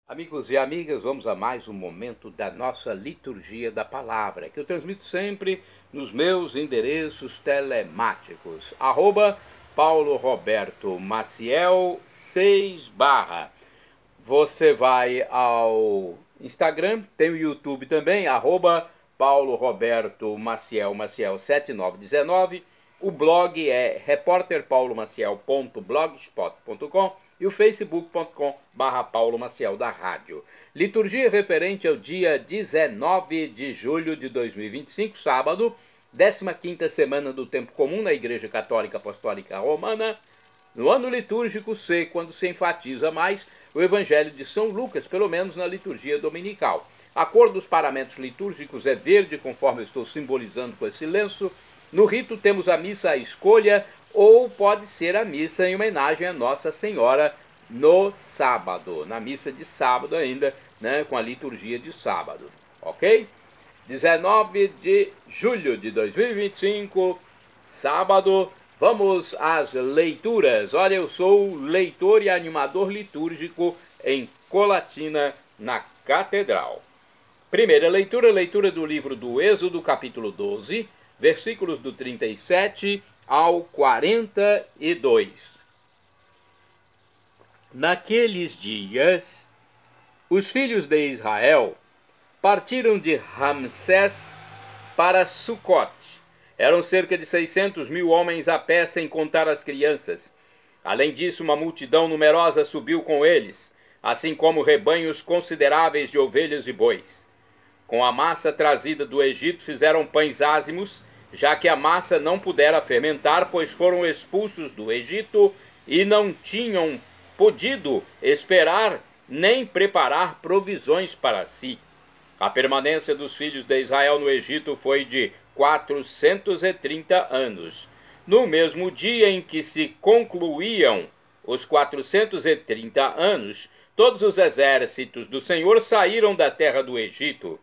Amigos e amigas, vamos a mais um momento da nossa liturgia da palavra, que eu transmito sempre nos meus endereços telemáticos, Paulo Roberto Maciel 6 barra. Você vai ao Instagram, tem o YouTube também, Paulo Roberto Maciel 7919. O blog é repórterpaulomaciel.blogspot.com e o facebook.com/Paulo Maciel da Rádio. Liturgia referente ao dia 19 de julho de 2025, sábado, 15ª semana do Tempo Comum na Igreja Católica Apostólica Romana, no ano litúrgico C, quando se enfatiza mais o Evangelho de São Lucas, pelo menos na liturgia dominical. A cor dos paramentos litúrgicos é verde, conforme eu estou simbolizando com esse lenço. No rito temos a missa à escolha, ou pode ser a missa em homenagem a Nossa Senhora no sábado, na missa de sábado ainda, né, com a liturgia de sábado, ok? 19 de julho de 2025, sábado, vamos às leituras. Olha, eu sou leitor e animador litúrgico em Colatina, na Catedral. Primeira leitura, leitura do livro do Êxodo, capítulo 12, versículos do 37 ao 42. Naqueles dias, os filhos de Israel partiram de Ramsés para Sucote. Eram cerca de 600.000 homens a pé, sem contar as crianças. Além disso, uma multidão numerosa subiu com eles, assim como rebanhos consideráveis de ovelhas e bois. Com a massa trazida do Egito fizeram pães ázimos, já que a massa não pudera fermentar, pois foram expulsos do Egito e não tinham podido esperar nem preparar provisões para si. A permanência dos filhos de Israel no Egito foi de 430 anos. No mesmo dia em que se concluíam os 430 anos, todos os exércitos do Senhor saíram da terra do Egito.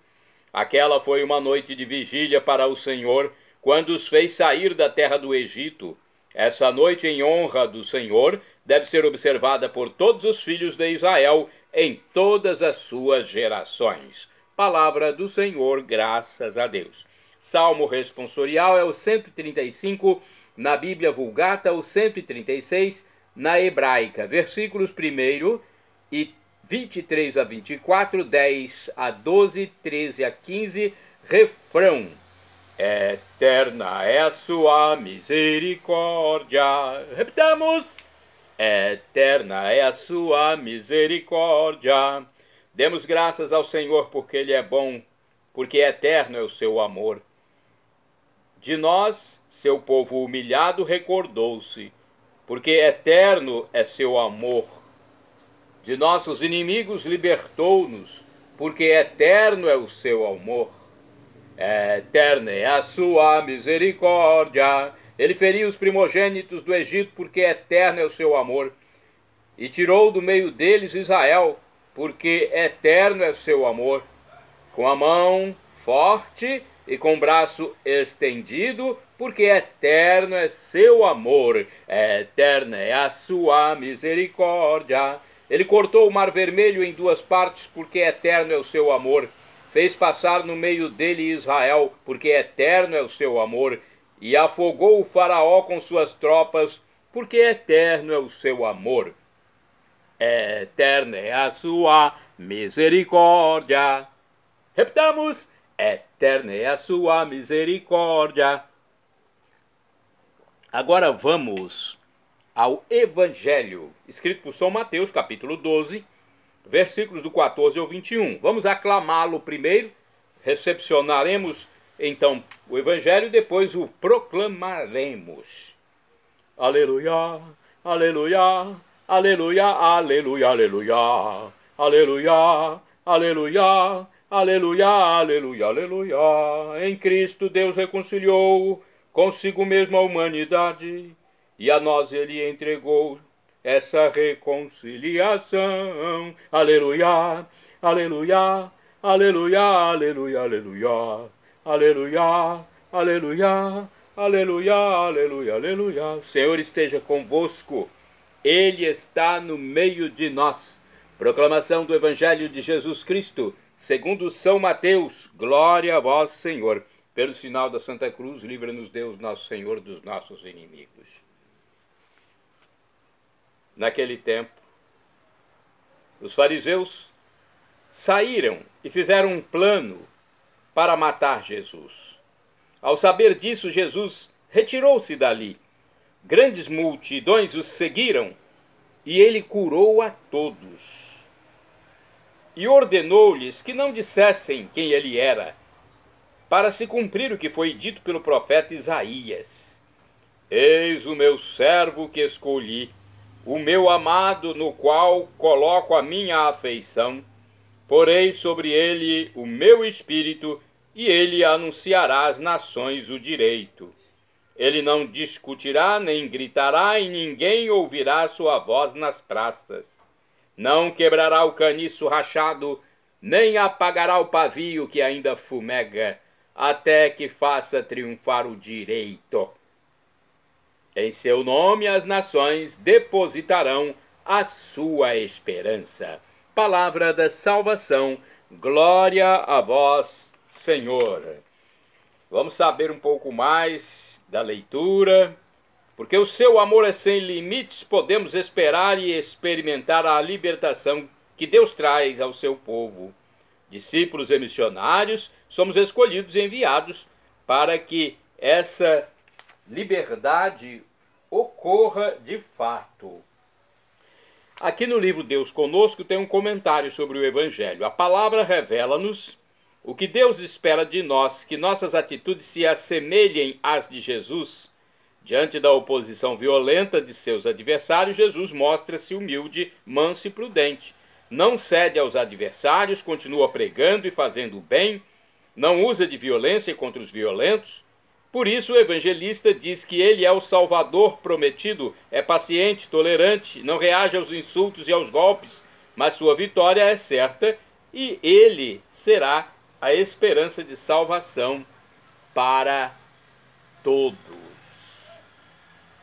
Aquela foi uma noite de vigília para o Senhor, quando os fez sair da terra do Egito. Essa noite em honra do Senhor deve ser observada por todos os filhos de Israel em todas as suas gerações. Palavra do Senhor, graças a Deus. Salmo responsorial é o 135, na Bíblia Vulgata, o 136, na hebraica. Versículos 1 e 23 a 24, 10 a 12, 13 a 15, refrão. Eterna é a sua misericórdia. Repitamos. Eterna é a sua misericórdia. Demos graças ao Senhor porque Ele é bom, porque eterno é o seu amor. De nós, seu povo humilhado, recordou-se, porque eterno é seu amor. De nossos inimigos libertou-nos, porque eterno é o seu amor. Eterna é a sua misericórdia. Ele feriu os primogênitos do Egito, porque eterno é o seu amor. E tirou do meio deles Israel, porque eterno é o seu amor. Com a mão forte e com o braço estendido, porque eterno é seu amor. Eterna é a sua misericórdia. Ele cortou o mar vermelho em duas partes, porque eterno é o seu amor. Fez passar no meio dele Israel, porque eterno é o seu amor. E afogou o faraó com suas tropas, porque eterno é o seu amor. Eterna é a sua misericórdia. Repitamos. Eterna é a sua misericórdia. Agora vamos ao Evangelho, escrito por São Mateus, capítulo 12, versículos do 14 ao 21. Vamos aclamá-lo primeiro, recepcionaremos então o Evangelho e depois o proclamaremos. Aleluia, aleluia, aleluia, aleluia, aleluia, aleluia, aleluia, aleluia, aleluia, aleluia. Em Cristo Deus reconciliou consigo mesmo a humanidade, e a nós Ele entregou essa reconciliação. Aleluia, aleluia, aleluia, aleluia, aleluia, aleluia, aleluia, aleluia, aleluia, aleluia. O Senhor esteja convosco. Ele está no meio de nós. Proclamação do Evangelho de Jesus Cristo, segundo São Mateus. Glória a vós, Senhor. Pelo sinal da Santa Cruz, livra-nos Deus, nosso Senhor, dos nossos inimigos. Naquele tempo, os fariseus saíram e fizeram um plano para matar Jesus. Ao saber disso, Jesus retirou-se dali. Grandes multidões os seguiram e ele curou a todos. E ordenou-lhes que não dissessem quem ele era, para se cumprir o que foi dito pelo profeta Isaías. Eis o meu servo que escolhi, o meu amado, no qual coloco a minha afeição. Porei sobre ele o meu espírito, e ele anunciará às nações o direito. Ele não discutirá nem gritará, e ninguém ouvirá sua voz nas praças. Não quebrará o caniço rachado, nem apagará o pavio que ainda fumega, até que faça triunfar o direito. Em seu nome as nações depositarão a sua esperança. Palavra da salvação, glória a vós, Senhor. Vamos saber um pouco mais da leitura. Porque o seu amor é sem limites, podemos esperar e experimentar a libertação que Deus traz ao seu povo. Discípulos e missionários, somos escolhidos e enviados para que essa liberdade ocorra de fato. Aqui no livro Deus Conosco tem um comentário sobre o Evangelho. A palavra revela-nos o que Deus espera de nós, que nossas atitudes se assemelhem às de Jesus. Diante da oposição violenta de seus adversários, Jesus mostra-se humilde, manso e prudente. Não cede aos adversários, continua pregando e fazendo o bem, não usa de violência contra os violentos. Por isso o evangelista diz que ele é o Salvador prometido, é paciente, tolerante, não reage aos insultos e aos golpes, mas sua vitória é certa e ele será a esperança de salvação para todos.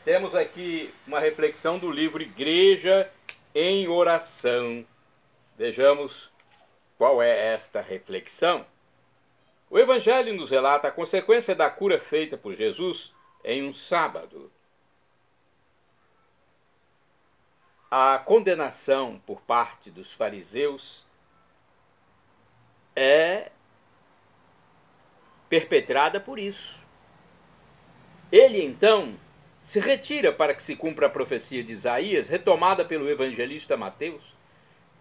Temos aqui uma reflexão do livro Igreja em Oração. Vejamos qual é esta reflexão. O Evangelho nos relata a consequência da cura feita por Jesus em um sábado. A condenação por parte dos fariseus é perpetrada por isso. Ele, então, se retira para que se cumpra a profecia de Isaías, retomada pelo evangelista Mateus.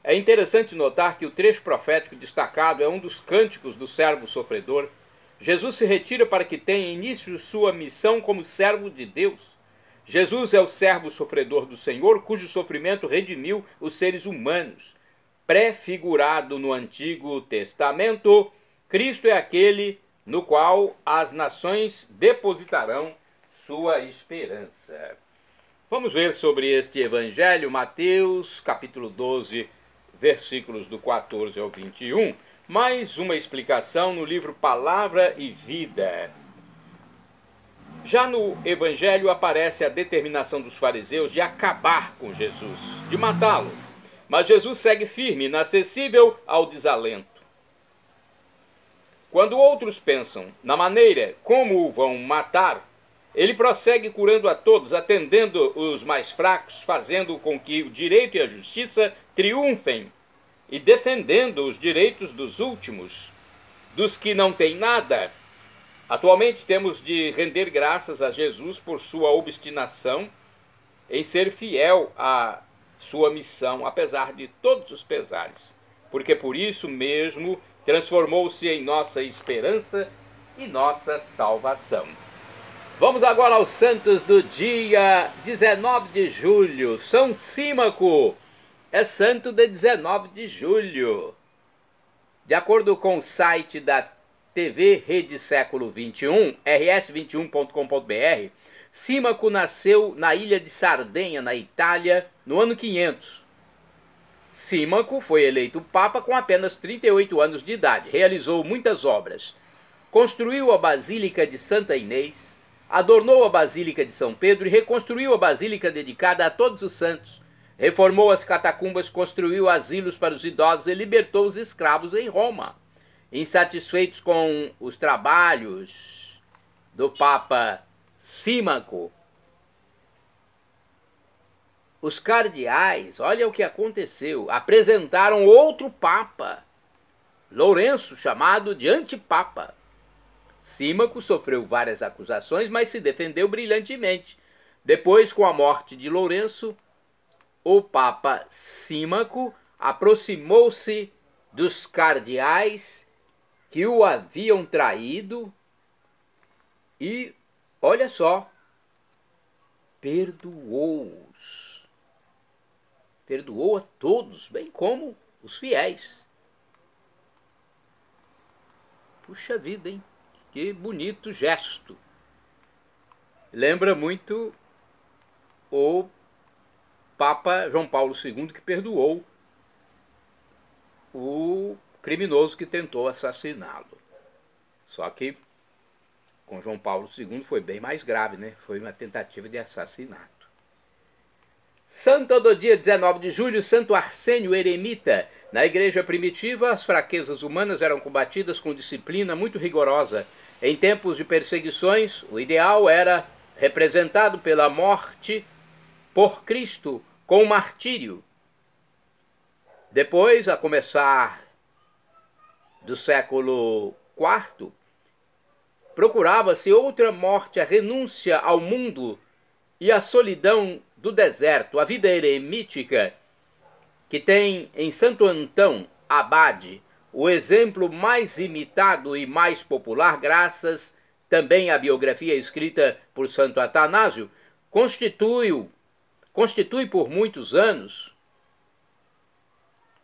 É interessante notar que o trecho profético destacado é um dos cânticos do servo sofredor. Jesus se retira para que tenha início sua missão como servo de Deus. Jesus é o servo sofredor do Senhor, cujo sofrimento redimiu os seres humanos. Prefigurado no Antigo Testamento, Cristo é aquele no qual as nações depositarão sua esperança. Vamos ver sobre este evangelho, Mateus, capítulo 12, versículos do 14 ao 21. Mais uma explicação no livro Palavra e Vida. Já no evangelho aparece a determinação dos fariseus de acabar com Jesus, de matá-lo. Mas Jesus segue firme, inacessível ao desalento. Quando outros pensam na maneira como o vão matar, ele prossegue curando a todos, atendendo os mais fracos, fazendo com que o direito e a justiça triunfem e defendendo os direitos dos últimos, dos que não têm nada. Atualmente temos de render graças a Jesus por sua obstinação em ser fiel à sua missão, apesar de todos os pesares, porque por isso mesmo transformou-se em nossa esperança e nossa salvação. Vamos agora aos santos do dia 19 de julho. São Símaco é santo de 19 de julho. De acordo com o site da TV Rede Século XXI, rs21.com.br, Símaco nasceu na ilha de Sardenha, na Itália, no ano 500. Símaco foi eleito papa com apenas 38 anos de idade. Realizou muitas obras. Construiu a Basílica de Santa Inês, adornou a Basílica de São Pedro e reconstruiu a Basílica dedicada a todos os santos. reformou as catacumbas, construiu asilos para os idosos e libertou os escravos em Roma. Insatisfeitos com os trabalhos do Papa Símaco, os cardeais, olha o que aconteceu, apresentaram outro papa, Lourenço, chamado de antipapa. Símaco sofreu várias acusações, mas se defendeu brilhantemente. Depois, com a morte de Lourenço, o Papa Símaco aproximou-se dos cardeais que o haviam traído e, olha só, perdoou-os. Perdoou a todos, bem como os fiéis. Puxa vida, hein? Que bonito gesto. Lembra muito o Papa João Paulo II, que perdoou o criminoso que tentou assassiná-lo. Só que com João Paulo II foi bem mais grave, né? Foi uma tentativa de assassinato. Santo do dia 19 de julho, Santo Arsênio Eremita. Na igreja primitiva, as fraquezas humanas eram combatidas com disciplina muito rigorosa. Em tempos de perseguições, o ideal era representado pela morte por Cristo, com o martírio. Depois, a começar do século IV, procurava-se outra morte, a renúncia ao mundo e a solidão do deserto, a vida eremítica, que tem em Santo Antão Abade o exemplo mais imitado e mais popular, graças também à biografia escrita por Santo Atanásio, constitui por muitos anos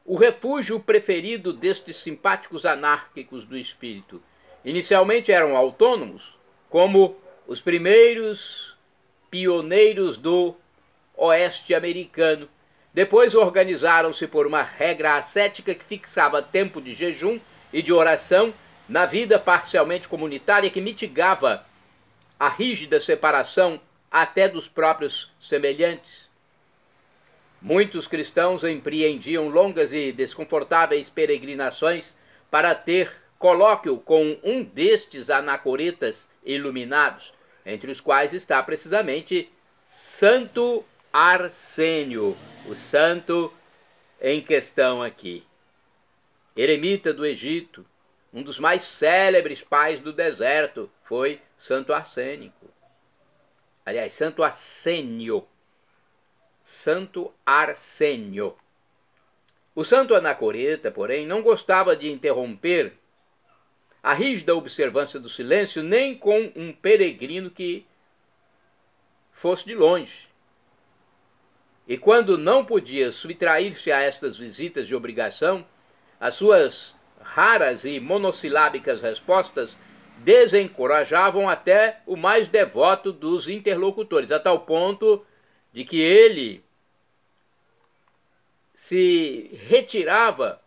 o refúgio preferido destes simpáticos anárquicos do espírito. Inicialmente eram autônomos, como os primeiros pioneiros do oeste americano. Depois organizaram-se por uma regra ascética que fixava tempo de jejum e de oração na vida parcialmente comunitária, que mitigava a rígida separação até dos próprios semelhantes. Muitos cristãos empreendiam longas e desconfortáveis peregrinações para ter colóquio com um destes anacoretas iluminados, entre os quais está precisamente Santo Arsênio, o santo em questão aqui. Eremita do Egito, um dos mais célebres pais do deserto, foi Santo Arsênico. Aliás, Santo Arsênio. Santo Arsênio. O santo anacoreta, porém, não gostava de interromper a rígida observância do silêncio nem com um peregrino que fosse de longe. E quando não podia subtrair-se a estas visitas de obrigação, as suas raras e monossilábicas respostas desencorajavam até o mais devoto dos interlocutores, a tal ponto de que ele se retirava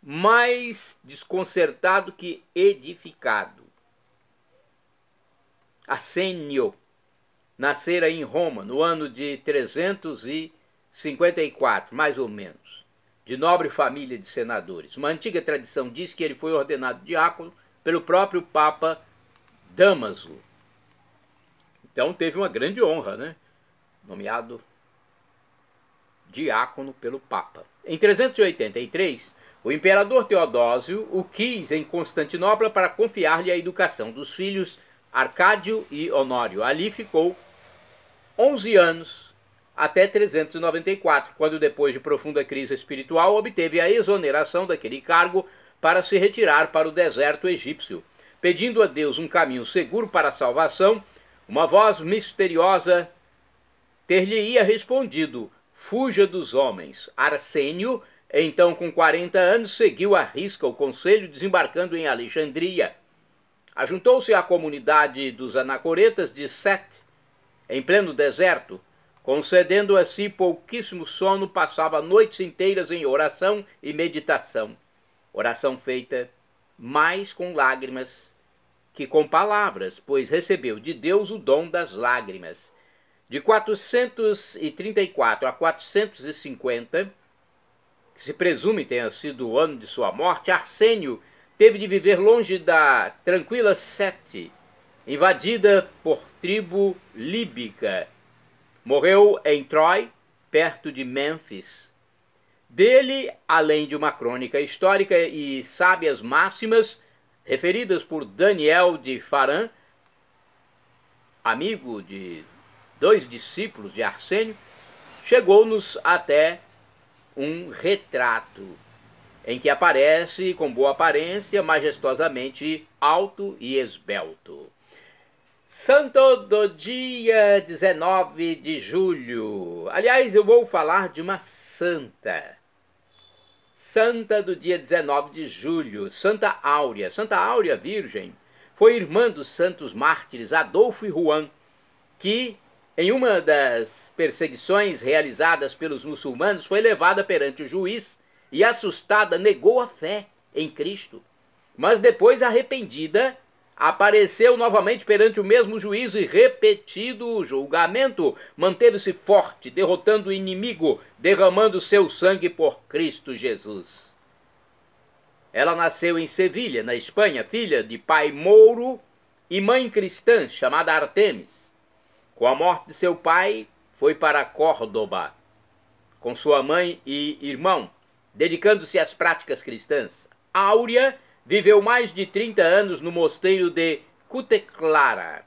mais desconcertado que edificado. Arsênio nascera em Roma no ano de 354, mais ou menos, de nobre família de senadores. Uma antiga tradição diz que ele foi ordenado diácono pelo próprio Papa Dámaso. Então teve uma grande honra, né? Nomeado diácono pelo Papa. Em 383, o imperador Teodósio o quis em Constantinopla para confiar-lhe a educação dos filhos Arcádio e Honório. Ali ficou 11 anos, até 394, quando, depois de profunda crise espiritual, obteve a exoneração daquele cargo para se retirar para o deserto egípcio. Pedindo a Deus um caminho seguro para a salvação, uma voz misteriosa ter-lhe-ia respondido: fuja dos homens. Arsênio, então com 40 anos, seguiu à risca o conselho, desembarcando em Alexandria. Ajuntou-se à comunidade dos anacoretas de Sete, em pleno deserto. Concedendo a si pouquíssimo sono, passava noites inteiras em oração e meditação. Oração feita mais com lágrimas que com palavras, pois recebeu de Deus o dom das lágrimas. De 434 a 450, que se presume tenha sido o ano de sua morte, Arsênio teve de viver longe da tranquila Sete, invadida por tribo líbica. Morreu em Troy, perto de Mênfis. Dele, além de uma crônica histórica e sábias máximas, referidas por Daniel de Faran, amigo de 2 discípulos de Arsênio, chegou-nos até um retrato em que aparece com boa aparência, majestosamente alto e esbelto. Santo do dia 19 de julho. Aliás, eu vou falar de uma santa. Santa do dia 19 de julho, Santa Áurea. Santa Áurea Virgem foi irmã dos santos mártires Adolfo e Juan, que, em uma das perseguições realizadas pelos muçulmanos, foi levada perante o juiz e, assustada, negou a fé em Cristo. Mas depois, arrependida, apareceu novamente perante o mesmo juízo e, repetido o julgamento, manteve-se forte, derrotando o inimigo, derramando seu sangue por Cristo Jesus. Ela nasceu em Sevilha, na Espanha, filha de pai mouro e mãe cristã, chamada Artemis. Com a morte de seu pai, foi para Córdoba, com sua mãe e irmão, dedicando-se às práticas cristãs. Áurea viveu mais de 30 anos no mosteiro de Cuteclara.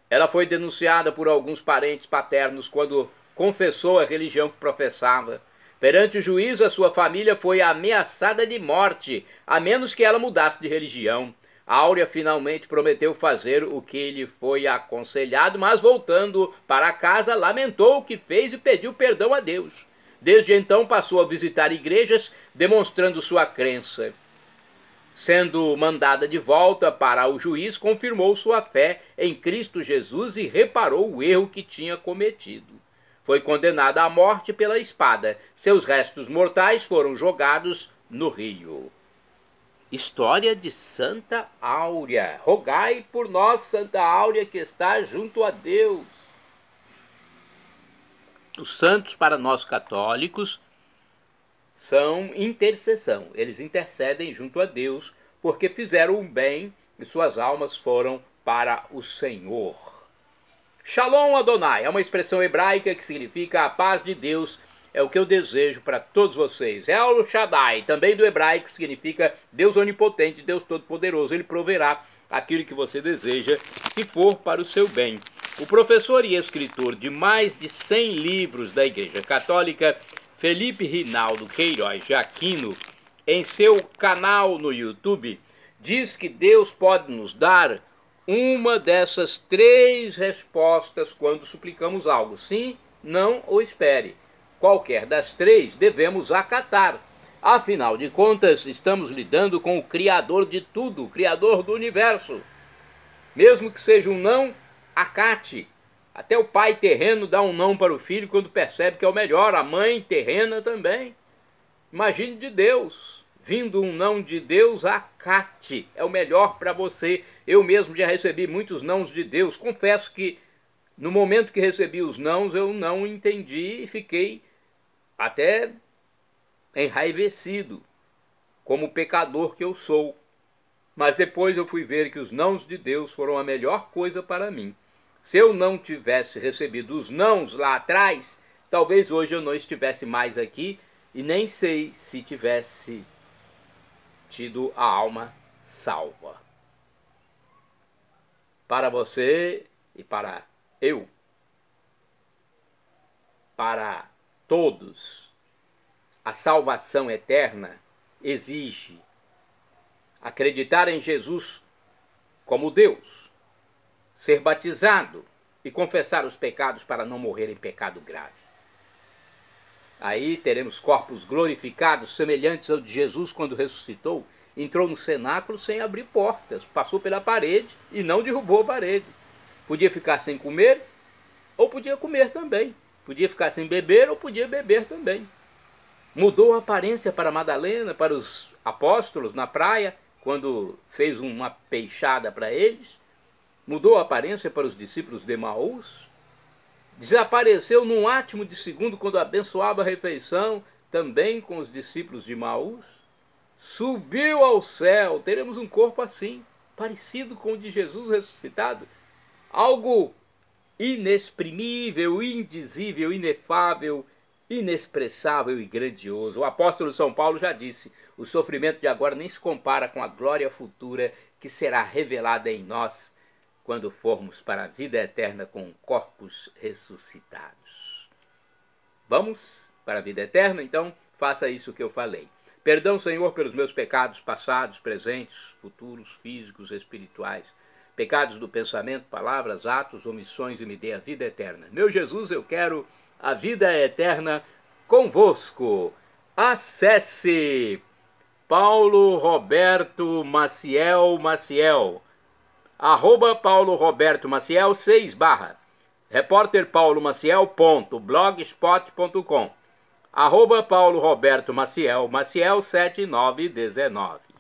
Ela foi denunciada por alguns parentes paternos quando confessou a religião que professava. Perante o juiz, a sua família foi ameaçada de morte, a menos que ela mudasse de religião. Áurea finalmente prometeu fazer o que lhe foi aconselhado, mas voltando para casa, lamentou o que fez e pediu perdão a Deus. Desde então passou a visitar igrejas, demonstrando sua crença. Sendo mandada de volta para o juiz, confirmou sua fé em Cristo Jesus e reparou o erro que tinha cometido. Foi condenada à morte pela espada. Seus restos mortais foram jogados no rio. História de Santa Áurea. Rogai por nós, Santa Áurea, que está junto a Deus. Os santos, para nós católicos, são intercessão. Eles intercedem junto a Deus porque fizeram o bem e suas almas foram para o Senhor. Shalom Adonai é uma expressão hebraica que significa a paz de Deus. É o que eu desejo para todos vocês. El Shaddai, também do hebraico, significa Deus onipotente, Deus todo-poderoso. Ele proverá aquilo que você deseja, se for para o seu bem. O professor e escritor de mais de 100 livros da Igreja Católica, Felipe Rinaldo Queiroz de Aquino, em seu canal no YouTube, diz que Deus pode nos dar uma dessas 3 respostas quando suplicamos algo. Sim, não ou espere. Qualquer das 3 devemos acatar. Afinal de contas, estamos lidando com o Criador de tudo, o Criador do universo. Mesmo que seja um não, acate. Até o pai terreno dá um não para o filho quando percebe que é o melhor. A mãe terrena também. Imagine de Deus. Vindo um não de Deus, acate. É o melhor para você. Eu mesmo já recebi muitos nãos de Deus. Confesso que no momento que recebi os nãos, eu não entendi e fiquei até enraivecido, como pecador que eu sou. Mas depois eu fui ver que os nãos de Deus foram a melhor coisa para mim. Se eu não tivesse recebido os nãos lá atrás, talvez hoje eu não estivesse mais aqui e nem sei se tivesse tido a alma salva. Para você e para eu, para todos, a salvação eterna exige acreditar em Jesus como Deus, ser batizado e confessar os pecados para não morrer em pecado grave. Aí teremos corpos glorificados, semelhantes ao de Jesus quando ressuscitou. Entrou no cenáculo sem abrir portas, passou pela parede e não derrubou a parede. Podia ficar sem comer ou podia comer também. Podia ficar sem beber ou podia beber também. Mudou a aparência para Madalena, para os apóstolos na praia, quando fez uma peixada para eles. Mudou a aparência para os discípulos de Emaús. Desapareceu num átimo de segundo quando abençoava a refeição, também com os discípulos de Maús. Subiu ao céu. Teremos um corpo assim, parecido com o de Jesus ressuscitado. Algo inexprimível, indizível, inefável, inexpressável e grandioso. O apóstolo São Paulo já disse: o sofrimento de agora nem se compara com a glória futura que será revelada em nós quando formos para a vida eterna com corpos ressuscitados. Vamos para a vida eterna? Então faça isso que eu falei. Perdão, Senhor, pelos meus pecados passados, presentes, futuros, físicos, espirituais. Pecados do pensamento, palavras, atos, omissões, e me dê a vida eterna. Meu Jesus, eu quero a vida eterna convosco. Acesse Paulo Roberto Maciel, @Paulo Roberto Maciel 6/, repórterpaulomaciel.blogspot.com, @Paulo Roberto Maciel 7919.